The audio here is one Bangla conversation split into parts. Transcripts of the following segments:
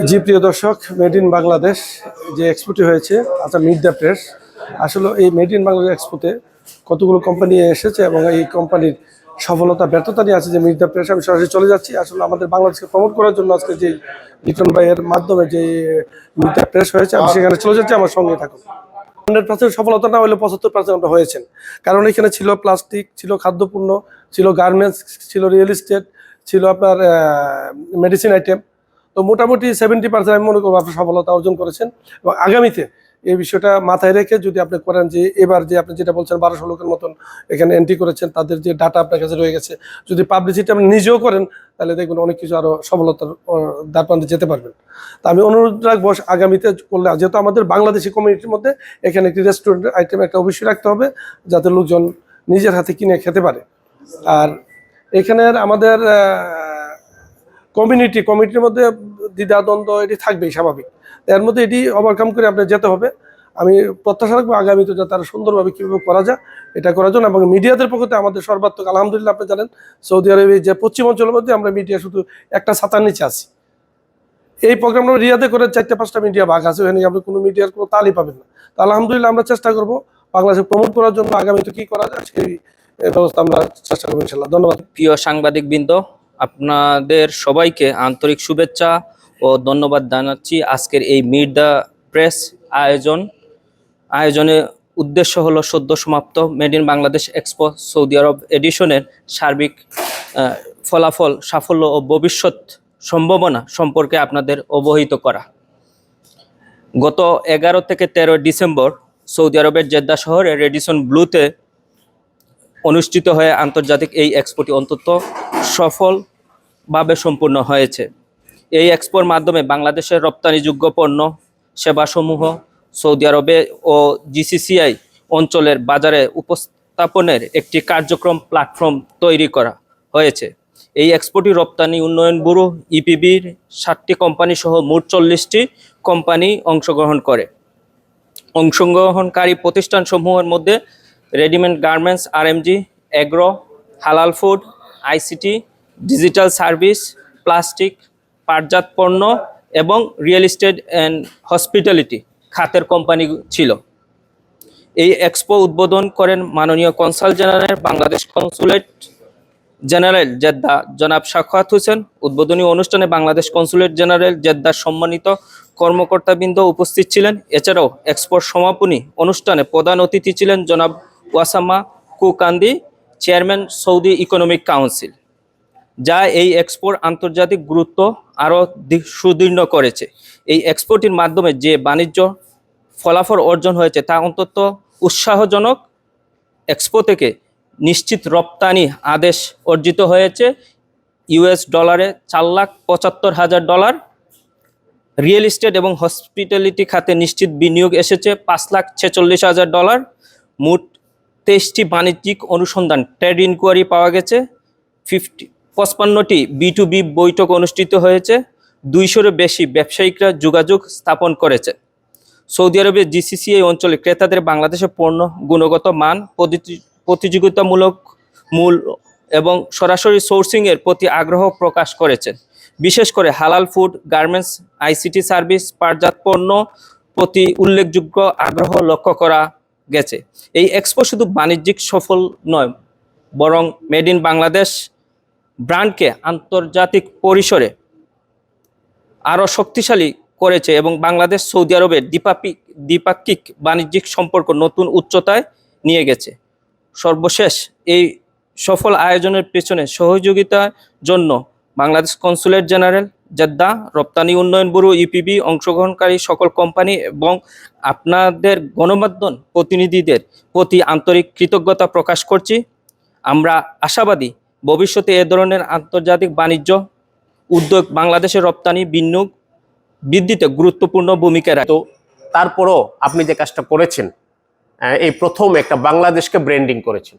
জি প্রিয় দর্শক, মেড ইন বাংলাদেশ যে এক্সপোটি হয়েছে, আচ্ছা মিট দ্য প্রেস, আসলে এই মেড ইন বাংলাদেশ এক্সপোতে কতগুলো কোম্পানি এসেছে এবং এই কোম্পানির সফলতা ব্যর্থতা নিয়ে আছে যে মিট দ্য প্রেস। আমি সরাসরি চলে যাচ্ছি আসলে আমাদের বাংলাদেশকে প্রমোট করার জন্য আজকে যে লিটন ভাইয়ের মাধ্যমে যে মিট দ্য প্রেস হয়েছে, আমি সেখানে চলে যাচ্ছি, আমার সঙ্গে থাকুন। 100% সফলতা না হলে 75% হয়েছেন, কারণ এখানে ছিল প্লাস্টিক, ছিল খাদ্যপণ্য, ছিল গার্মেন্টস, ছিল রিয়েল এস্টেট, ছিল আপনার মেডিসিন আইটেম। তো মোটামুটি 70% আমি মনে করবো আপনি সফলতা অর্জন করেছেন। এবং আগামীতে এই বিষয়টা মাথায় রেখে যদি আপনি করেন যে এবার যে আপনি যেটা বলছেন 1200 লোকের মতন এখানে এন্ট্রি করেছেন, তাদের যে ডাটা আপনার কাছে রয়ে গেছে, যদি পাবলিসিটি আপনি নিজেও করেন তাহলে দেখবেন অনেক কিছু আরও সফলতার দ্বারপ্রান্তে যেতে পারবেন। তা আমি অনুরোধ রাখবো আগামীতে করলে, যেহেতু আমাদের বাংলাদেশি কমিউনিটির মধ্যে এখানে একটি রেস্টুরেন্ট আইটেম একটা অবশ্যই রাখতে হবে, যাতে লোকজন নিজের হাতে কিনে খেতে পারে। আর এখানের আমাদের কমিটির মধ্যে দ্বিধাদ্বন্দ্ব এটি থাকবেই, স্বাভাবিক। এর মধ্যে এটি ওভারকাম করে আপনার যেতে হবে। আমি প্রত্যাশা রাখবো আগামীতে যাতে আরো সুন্দরভাবে কীভাবে করা যায় এটা করার জন্য। এবং মিডিয়াদের পক্ষে আমাদের সর্বাত্মক আলহামদুলিল্লাহ। আপনি জানেন সৌদি আরবে যে পশ্চিম অঞ্চলের মধ্যে আমরা মিডিয়া শুধু একটা ছাতার নিচে আছি। এই প্রোগ্রামটা রিয়াদে করে 4-5টা মিডিয়া ভাগ আছে, ওখানে আপনি কোনো মিডিয়ার কোনো তালই পাবেন না। তো আলহামদুলিল্লাহ আমরা চেষ্টা করবো বাংলাদেশে প্রমোট করার জন্য আগামীতে কী করা যায় সেই ব্যবস্থা আমরা চেষ্টা করবো ইনশাল্লাহ। ধন্যবাদ। প্রিয় সাংবাদিক বৃন্দ, আপনাদের সবাইকে আন্তরিক শুভেচ্ছা ও ধন্যবাদ জানাচ্ছি। আজকের এই মিট দ্য প্রেস আয়োজনের উদ্দেশ্য হলো সদ্য সমাপ্ত made in Bangladesh expo Saudi Arab এডিশনের সার্বিক ফলাফল, সাফল্য ও ভবিষ্যৎ সম্ভাবনা সম্পর্কে আপনাদের অবহিত করা। গত 11 থেকে 13 ডিসেম্বর সৌদি আরবের জেদ্দা শহরের রেডিসন ব্লুতে অনুষ্ঠিত হয়ে আন্তর্জাতিক এই এক্সপোটি অন্তত সফলভাবে সম্পূর্ণ হয়েছে। এই এক্সপোর মাধ্যমে বাংলাদেশের রপ্তানিযোগ্য পণ্য সেবাসমূহ সৌদি আরবে ও জিসিসিআই অঞ্চলের বাজারে উপস্থাপনের একটি কার্যক্রম প্ল্যাটফর্ম তৈরি করা হয়েছে। এই এক্সপোটি রপ্তানি উন্নয়ন ব্যুরো ইপিবির 60টি কোম্পানি সহ মোট 40টি কোম্পানি অংশগ্রহণ করে। অংশগ্রহণকারী প্রতিষ্ঠানসমূহের মধ্যে রেডিমেড গার্মেন্টস, আরএমজি, এগ্রো, হালাল food, ICT, digital service, plastic, পাটজাত পণ্য এবং রিয়েল এস্টেট অ্যান্ড হসপিটালিটি খাতের কোম্পানি ছিল। এই এক্সপো উদ্বোধন করেন মাননীয় consul general Bangladesh consulate general Jeddah জনাব সাখাওয়াত হোসেন। উদ্বোধনী অনুষ্ঠানে বাংলাদেশ কনসুলেট জেনারেল জেদ্দার সম্মানিত কর্মকর্তাবৃন্দ উপস্থিত ছিলেন। এছাড়াও এক্সপোর সমাপনী অনুষ্ঠানে প্রধান অতিথি ছিলেন জনাব ওয়াসামা কুকান্দি, চেয়ারম্যান সৌদি ইকোনমিক কাউন্সিল, যা এই এক্সপোর আন্তর্জাতিক গুরুত্ব আরও সুদৃঢ় করেছে। এই এক্সপোটির মাধ্যমে যে বাণিজ্য ফলাফল অর্জন হয়েছে তা অত্যন্ত উৎসাহজনক। এক্সপো থেকে নিশ্চিত রপ্তানি আদেশ অর্জিত হয়েছে US ডলারে $4,75,000। রিয়েল এস্টেট এবং হসপিটালিটি খাতে নিশ্চিত বিনিয়োগ এসেছে $5,46,000। মোট 23টি বাণিজ্যিক অনুসন্ধান ট্রেড ইনকোয়ারি পাওয়া গেছে। 55টি B2B বৈঠক অনুষ্ঠিত হয়েছে। 200-এরও বেশি ব্যবসায়িকরা যোগাযোগ স্থাপন করেছে। সৌদি আরবের জিসিসিআই অঞ্চলে ক্রেতাদের বাংলাদেশের পণ্য গুণগত মান, প্রতিযোগিতামূলক মূল্য এবং সরাসরি সোর্সিংয়ের প্রতি আগ্রহ প্রকাশ করেছেন। বিশেষ করে হালাল ফুড, গার্মেন্টস, আইসিটি সার্ভিস, পাটজাত পণ্য প্রতি উল্লেখযোগ্য আগ্রহ লক্ষ্য করা গেছে। এই এক্সপো শুধু বাণিজ্যিক সফল নয়, বরং মেড ইন বাংলাদেশ ব্র্যান্ডকে আন্তর্জাতিক পরিসরে আরও শক্তিশালী করেছে এবং বাংলাদেশ সৌদি আরবের দ্বিপাক্ষিক বাণিজ্যিক সম্পর্ক নতুন উচ্চতায় নিয়ে গেছে। সর্বশেষ এই সফল আয়োজনের পেছনে সহযোগিতার জন্য বাংলাদেশ কনসুলেট জেনারেল জেদ্দা, রপ্তানি উন্নয়ন ব্যুরো ইপিবি, অংশগ্রহণকারী সকল কোম্পানি এবং আপনাদের গণমাধ্যম প্রতিনিধিদের প্রতি আন্তরিক কৃতজ্ঞতা প্রকাশ করছি। আমরা আশাবাদী ভবিষ্যতে এ ধরনের আন্তর্জাতিক বাণিজ্য উদ্যোগ বাংলাদেশের রপ্তানি বিনিয়োগ বৃদ্ধিতে গুরুত্বপূর্ণ ভূমিকা রাখে। তো তারপরও আপনি যে কাজটা করেছেন, এই প্রথম একটা বাংলাদেশকে ব্র্যান্ডিং করেছেন,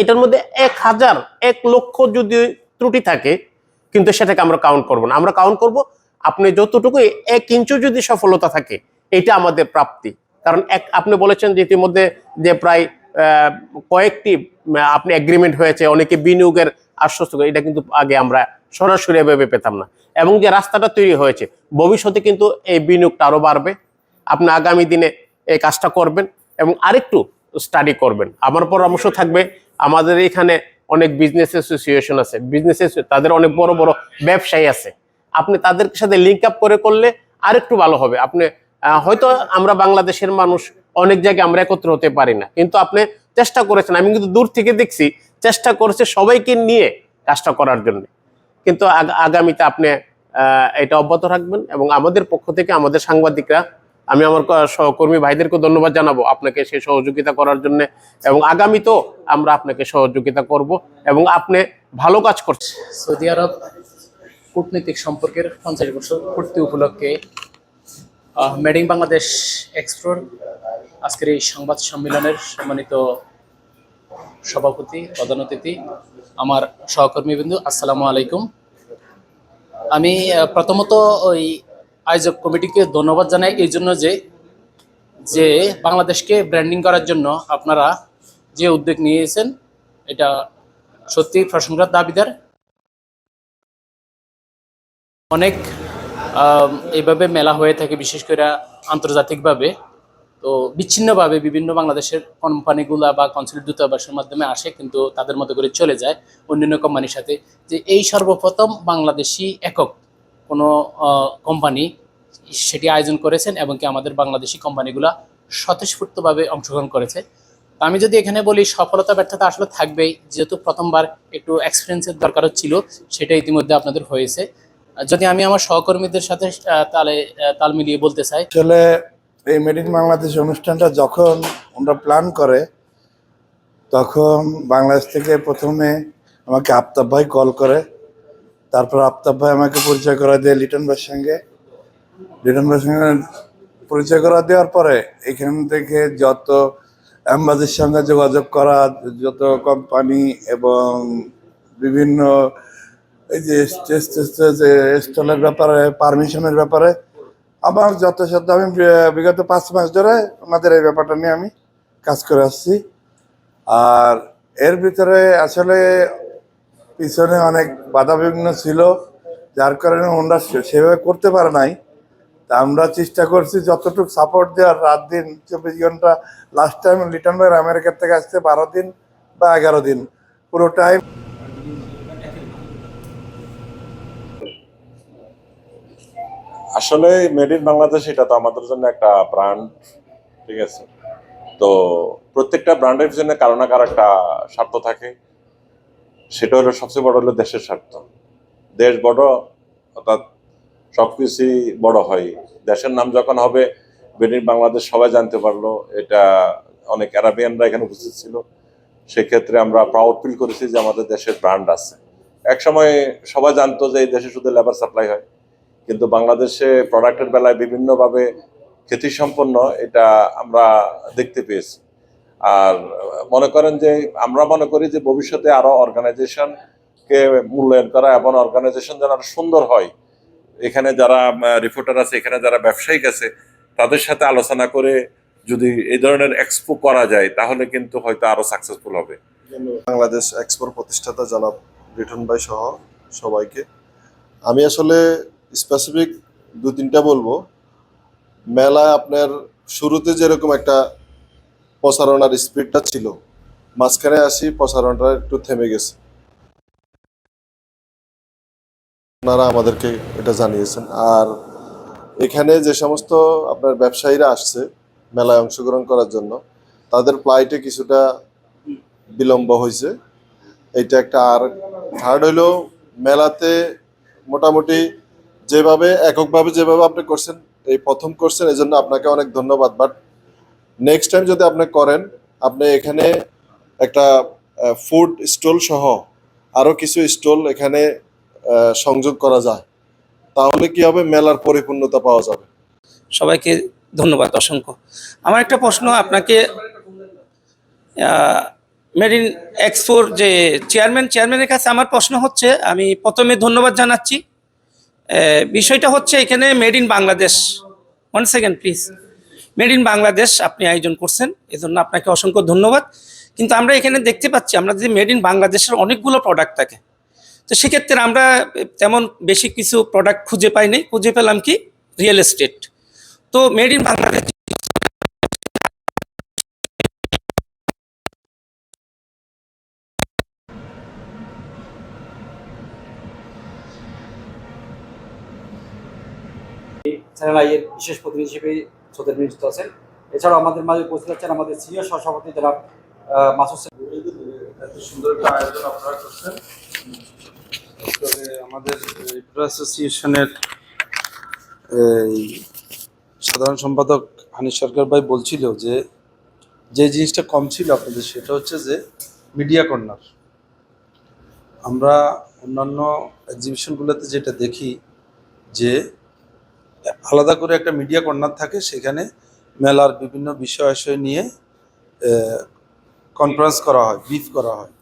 এটার মধ্যে 1,000-1,00,000 যদি ত্রুটি থাকে, কিন্তু সেটাকে আমরা কাউন্ট করব না। আমরা কাউন্ট করব আপনি যতটুকু 1 ইঞ্চও যদি সফলতা থাকে, এটা আমাদের প্রাপ্তি। কারণ আপনি বলেছেন যে ইতিমধ্যে যে প্রায় কয়েকটি আপনি এগ্রিমেন্ট হয়েছে, অনেকে বিনিয়োগের আশ্বস্ত করে, এটা কিন্তু আগে আমরা সরাসরি এভাবে পেতাম না। এবং যে রাস্তাটা তৈরি হয়েছে, ভবিষ্যতে কিন্তু এই বিনিয়োগটা আরও বাড়বে। আপনি আগামী দিনে এই কাজটা করবেন এবং আরেকটু স্টাডি করবেন। আমার পরামর্শ থাকবে, আমাদের এখানে অনেক বিজনেস অ্যাসোসিয়েশন আছে, তাদের অনেক বড় বড় ব্যবসায়ী আছে, আপনি তাদের সাথে লিঙ্ক আপ করে করলে আরেকটু ভালো হবে। আপনি হয়তো আমরা বাংলাদেশের মানুষ অনেক জায়গায় আমরা একত্র হতে পারি না, কিন্তু আপনি চেষ্টা করেছেন, আমি কিন্তু দূর থেকে দেখছি চেষ্টা করেছে সবাইকে নিয়ে কাজটা করার জন্য। কিন্তু আগামীতে আপনি এটা অব্যাহত রাখবেন এবং আমাদের পক্ষ থেকে আমাদের সাংবাদিকরা, আমি আমার সহকর্মী ভাইদেরকে ধন্যবাদ জানাবো আপনাকে সেই সহযোগিতা করার জন্য, এবং আগামীতেও আমরা আপনাকে সহযোগিতা করব এবং আপনি ভালো কাজ করছেন। সৌদি আরব কূটনৈতিক সম্পর্কের 50 বছর পূর্তি উপলক্ষে মেড ইন বাংলাদেশ এক্সপ্লোর আজকের এই সংবাদ সম্মেলনের সম্মানিত সভাপতি, প্রধান অতিথি, আমার সহকর্মীবৃন্দ, আসসালামু আলাইকুম। আমি প্রথমত ওই আয়োজক কমিটিকে ধন্যবাদ জানাই এই জন্য যে বাংলাদেশকে ব্র্যান্ডিং করার জন্য আপনারা যে উদ্যোগ নিয়েছেন এটা সত্যি প্রশংসার দাবিদার। অনেক এইভাবে মেলা হয়ে থাকে, বিশেষ করে আন্তর্জাতিকভাবে, তো বিচ্ছিন্নভাবে বিভিন্ন বাংলাদেশের কোম্পানিগুলা বা কনসুলেট দূতাবাসের মাধ্যমে আসে, কিন্তু তাদের মতো করে চলে যায় অন্যান্য কোম্পানির সাথে। যে এই সর্বপ্রথম বাংলাদেশি একক কোনো কোম্পানি সেটি আয়োজন করেছেন এবং কি আমাদের বাংলাদেশি কোম্পানিগুলা স্বতঃস্ফূর্তভাবে অংশগ্রহণ করেছে। আমি যদি এখানে বলি সফলতা ব্যর্থতা আসলে থাকবেই, যেহেতু প্রথমবার একটু এক্সপিরিয়েন্সের দরকারও ছিল, সেটা ইতিমধ্যে আপনাদের হয়েছে। যদি আমি আমার সহকর্মীদের সাথে তাল মিলিয়ে বলতে চাই, আসলে এই মেড ইন বাংলাদেশ অনুষ্ঠানটা যখন ওরা প্ল্যান করে, তখন বাংলাদেশ থেকে প্রথমে আমাকে আফতাব ভাই কল করে, তারপর আফতাব ভাই আমাকে পরিচয় করা দেয় লিটন ভাইয়ের সঙ্গে। লিটন ভাইয়ের সঙ্গে পরিচয় করা দেওয়ার পরে এখান থেকে যত অ্যাম্বাসির সঙ্গে যোগাযোগ করা, যত কোম্পানি এবং বিভিন্ন এই যে স্টলের ব্যাপারে, পারমিশনের ব্যাপারে আমার যথাসাধ্য, আমি বিগত 5 মাস ধরে আমাদের এই ব্যাপারটা নিয়ে আমি কাজ করে আসছি। আর এর ভিতরে আসলে পিছনে অনেক বাধাবিঘ্ন ছিল, যার কারণে ওনারা সেভাবে করতে পারে নাই। তা আমরা চেষ্টা করছি যতটুকু সাপোর্ট দেওয়ার, রাত দিন 24 ঘন্টা। লাস্ট টাইম লিটন ভাই আমেরিকার থেকে আসতে 12 দিন বা 11 দিন পুরো টাইম। আসলে মেড ইন বাংলাদেশ এটা তো আমাদের জন্য একটা ব্র্যান্ড, ঠিক আছে। তো প্রত্যেকটা ব্র্যান্ডের পিছনে কারো না কারো একটা স্বার্থ থাকে, সেটা হলো সবচেয়ে বড় হলো দেশের স্বার্থ। দেশ বড়, অর্থাৎ সবকিছুই বড় হয়। দেশের নাম যখন হবে মেড ইন বাংলাদেশ সবাই জানতে পারলো, এটা অনেক আরাবিয়ানরা এখানে উপস্থিত ছিল, সেক্ষেত্রে আমরা প্রাউড ফিল করেছি যে আমাদের দেশের ব্র্যান্ড আছে। এক সময় সবাই জানতো যে এই দেশে শুধু লেবার সাপ্লাই হয়, কিন্তু বাংলাদেশে প্রোডাক্টের বেলায় বিভিন্নভাবে খ্যাতিসম্পন্ন, এটা আমরা দেখতে পেয়েছি। আর মনে করেন যে আমরা মনে করি যে ভবিষ্যতে আরো অর্গানাইজেশনকে মূল্যায়ন করা এবং অর্গানাইজেশন যেন আরো সুন্দর হয়, এখানে যারা রিপোর্টার আছে, এখানে যারা ব্যবসায়িক আছে, তাদের সাথে আলোচনা করে যদি এই ধরনের এক্সপো করা যায়, তাহলে কিন্তু হয়তো আরো সাকসেসফুল হবে। বাংলাদেশ এক্সপোর প্রতিষ্ঠাতা জনাব লিটন ভাই সহ সবাইকে আমি আসলে স্পেসিফিক 2-3টা বলবো। মেলায় আপনার শুরুতে যেরকম একটা প্রচারণার স্পিডটা ছিল, মাঝখানে আসি প্রচারণাটা একটু থেমে গেছে। আপনারা আমাদেরকে এটা জানিয়েছেন। আর এখানে যে সমস্ত আপনার ব্যবসায়ীরা আসছে মেলায় অংশগ্রহণ করার জন্য, তাদের ফ্লাইটে কিছুটা বিলম্ব হয়েছে, এইটা একটা। আর থার্ড হইলো, মেলাতে মোটামুটি যেভাবে এককভাবে যেভাবে আপনি করছেন, এই প্রথম করছেন, এই জন্য আপনাকে অনেক ধন্যবাদ। বাট নেক্সট টাইম যদি আপনি করেন, আপনি এখানে একটা ফুড স্টল সহ আরও কিছু স্টল এখানে সংযোগ করা যায়, তাহলে কি হবে, মেলার পরিপূর্ণতা পাওয়া যাবে। সবাইকে ধন্যবাদ অসংখ্য। আমার একটা প্রশ্ন আপনাকে, মেড ইন এক্সপোর যে চেয়ারম্যানের কাছে আমার প্রশ্ন হচ্ছে, আমি প্রথমে ধন্যবাদ জানাচ্ছি। বিষয়টা হচ্ছে এখানে made in Bangladesh, 1 second please, made in Bangladesh আপনি আয়োজন করছেন, এজন্য আপনাকে অসংখ্য ধন্যবাদ। কিন্তু আমরা এখানে দেখতে পাচ্ছি আমরা যে মেড ইন বাংলাদেশের অনেকগুলো প্রোডাক্ট থাকে, তো সেক্ষেত্রে আমরা তেমন বেশি কিছু প্রোডাক্ট খুঁজে পাইনি। খুঁজে পেলাম কি রিয়েল এস্টেট। তো মেড ইন বাংলাদেশ চ্যানেল আইয়ের বিশেষ প্রতিনিধি হিসেবে সৌদের নিয়োজিত আছেন। এছাড়াও আমাদের মাঝে উপস্থিত আছেন আমাদের সিনিয়র সহসভাপতি যারা মাসুদ এত সুন্দর একটা আয়োজন আপনারা করছেন। তবে আমাদের অ্যাসোসিয়েশনের সাধারণ সম্পাদক হানিফ সরকার ভাই বলছিল যে যে জিনিসটা কম ছিল আপনাদের, সেটা হচ্ছে যে মিডিয়া কর্নার। আমরা অন্যান্য এক্সিবিশনগুলোতে যেটা দেখি যে আলাদা করে একটা মিডিয়া কর্নার থাকে, সেখানে মেলার বিভিন্ন বিষয় নিয়ে কনফারেন্স করা হয়, ব্রিফ করা হয়।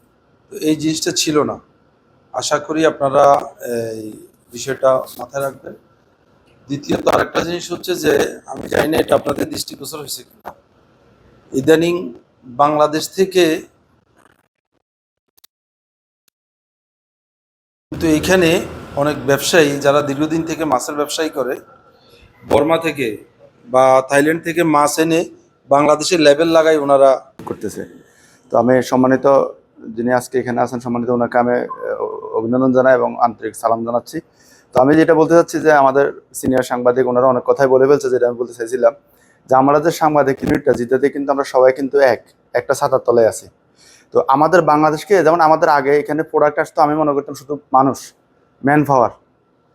তো এই জিনিসটা ছিল না। আশা করি আপনারা এই বিষয়টা মাথায় রাখবেন। দ্বিতীয়ত আরেকটা জিনিস হচ্ছে যে আমি জানি না এটা আপনাদের দৃষ্টিগোচর হয়েছে কিনা, ইদানিং বাংলাদেশ থেকে কিন্তু এইখানে অনেক ব্যবসায়ী যারা দীর্ঘদিন থেকে মাছের ব্যবসায়ী করে, বর্মা থেকে বা থাইল্যান্ড থেকে মাছ এনে বাংলাদেশের লেবেল লাগাই ওনারা করতেছে। তো আমি সম্মানিত যিনি আজকে এখানে আছেন, সম্মানিত ওনাকে আমি অভিনন্দন জানাই এবং আন্তরিক সালাম জানাচ্ছি। তো আমি যেটা বলতে চাচ্ছি যে আমাদের সিনিয়র সাংবাদিক ওনারা অনেক কথাই বলে ফেলছে, যেটা আমি বলতে চাইছিলাম যে আমরা যে সাংবাদিক ইউনিটটা জিতাতে কিন্তু আমরা সবাই কিন্তু একটা ছাতার তলায় আছি। তো আমাদের বাংলাদেশকে যেমন আমাদের আগে এখানে প্রোডাক্ট আসতো, আমি মনে করতাম শুধু মানুষ, ম্যান পাওয়ার,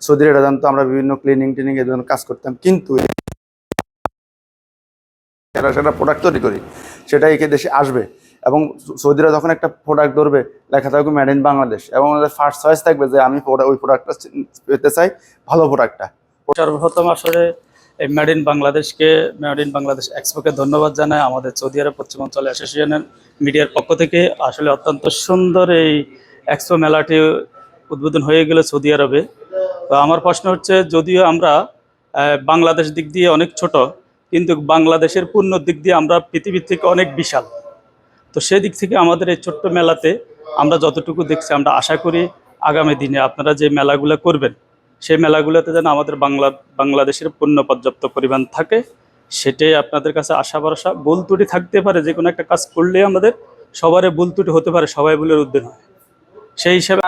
সৌদির এটা জানতো, আমরা বিভিন্ন ক্লিনিং টিনিং এর জন্য কাজ করতাম। কিন্তু সেটা প্রোডাক্ট তৈরি করি, সেটা এই দেশে আসবে এবং সৌদিরা যখন একটা প্রোডাক্ট ধরবে লেখা থাকবে মেড ইন বাংলাদেশ, এবং ওদের ফার্স্ট চয়েস থাকবে যে আমি ওই প্রোডাক্টটা পেতে চাই, ভালো প্রোডাক্টটা। সর্বপ্রথম আসলে এই মেড ইন বাংলাদেশকে, মেড ইন বাংলাদেশ এক্সপোকে ধন্যবাদ জানাই। আমাদের সৌদি আরব পশ্চিমাঞ্চল অ্যাসোসিয়েশনের মিডিয়ার পক্ষ থেকে আসলে অত্যন্ত সুন্দর এই এক্সপো মেলাটি উদ্বোধন হয়ে গেল সৌদি আরবে। তো আমার প্রশ্ন হচ্ছে, যদিও আমরা বাংলাদেশ দিক দিয়ে অনেক ছোট, কিন্তু বাংলাদেশের পূর্ণ দিক দিয়ে আমরা পৃথিবীর থেকে অনেক বিশাল। তো সেদিক থেকে আমাদের এই ছোট্ট মেলাতে আমরা যতটুকু দেখছি, আমরা আশা করি আগামী দিনে আপনারা যে মেলাগুলো করবেন, সেই মেলাগুলোতে যেন আমাদের বাংলাদেশের পূর্ণ পর্যাপ্ত পরিমাণ থাকে, সেটাই আপনাদের কাছে আশা ভরসা। ভুল ত্রুটি থাকতে পারে, যে কোনো একটা কাজ করলে আমাদের সবারই ভুল ত্রুটি হতে পারে, সবাই ভুলের উদ্দেশ্য হয়, সেই হিসাবে